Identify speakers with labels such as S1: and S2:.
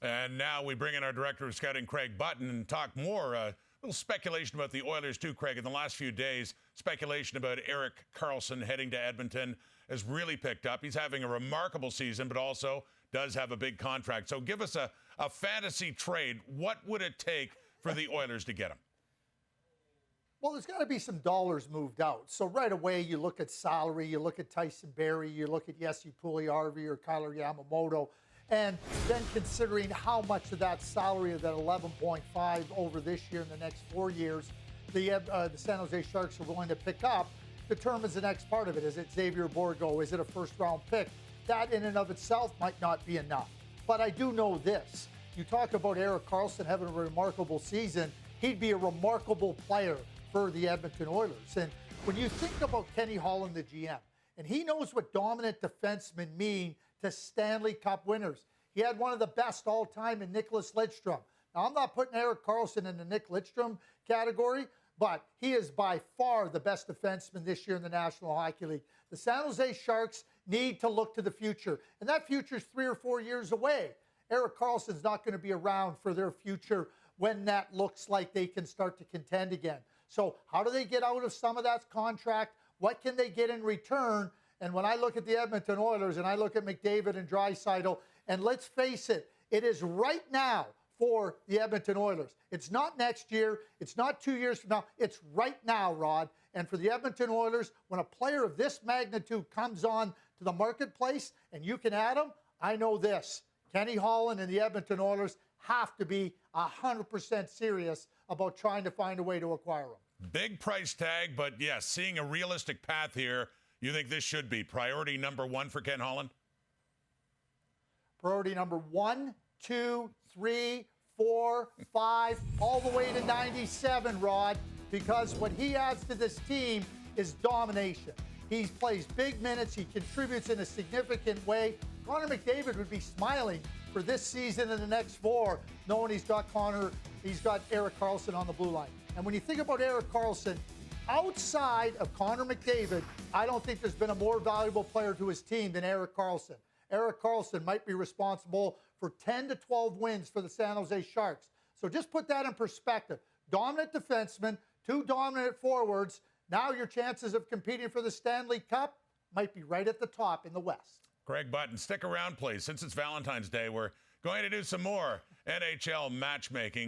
S1: And now we bring in our director of scouting, Craig Button, and talk more. A little speculation about the Oilers, too, Craig. In the last few days, speculation about Erik Karlsson heading to Edmonton has really picked up. He's having a remarkable season, but also does have a big contract. So give us a fantasy trade. What would it take for the Oilers to get him?
S2: Well, there's got to be some dollars moved out. So right away, you look at salary, you look at Tyson Barrie, you look at Jesse Puljujärvi or Kyler Yamamoto, and then considering how much of that salary of that 11.5 over this year and the next 4 years the San Jose Sharks are willing to pick up determines the next part of it. Is it Xavier Bourgault? Is it a first-round pick? That in and of itself might not be enough. But I do know this. You talk about Erik Karlsson having a remarkable season. He'd be a remarkable player for the Edmonton Oilers. And when you think about Kenny Holland, the GM, and he knows what dominant defensemen mean to Stanley Cup winners. He had one of the best all time in Nicklas Lidstrom. Now, I'm not putting Erik Karlsson in the Nick Lidstrom category, but he is by far the best defenseman this year in the National Hockey League. The San Jose Sharks need to look to the future, and that future is 3 or 4 years away. Erik Karlsson's not going to be around for their future when that looks like they can start to contend again. So how do they get out of some of that contract? What can they get in return? And when I look at the Edmonton Oilers and I look at McDavid and Draisaitl, and let's face it, it is right now for the Edmonton Oilers. It's not next year. It's not 2 years from now. It's right now, Rod. And for the Edmonton Oilers, when a player of this magnitude comes on to the marketplace and you can add him, I know this. Kenny Holland and the Edmonton Oilers have to be 100% serious about trying to find a way to acquire him.
S1: Big price tag, but yes, seeing a realistic path here, you think this should be priority number one for Ken Holland?
S2: Priority number 1, 2, 3, 4, 5, all the way to 97, Rod, because what he adds to this team is domination. He plays big minutes. He contributes in a significant way. Connor McDavid would be smiling for this season and the next 4, knowing he's got Erik Karlsson on the blue line. And when you think about Erik Karlsson, outside of Connor McDavid, I don't think there's been a more valuable player to his team than Erik Karlsson. Erik Karlsson might be responsible for 10 to 12 wins for the San Jose Sharks. So just put that in perspective. Dominant defenseman, 2 dominant forwards. Now your chances of competing for the Stanley Cup might be right at the top in the West.
S1: Craig Button, stick around, please. Since it's Valentine's Day, we're going to do some more NHL matchmaking.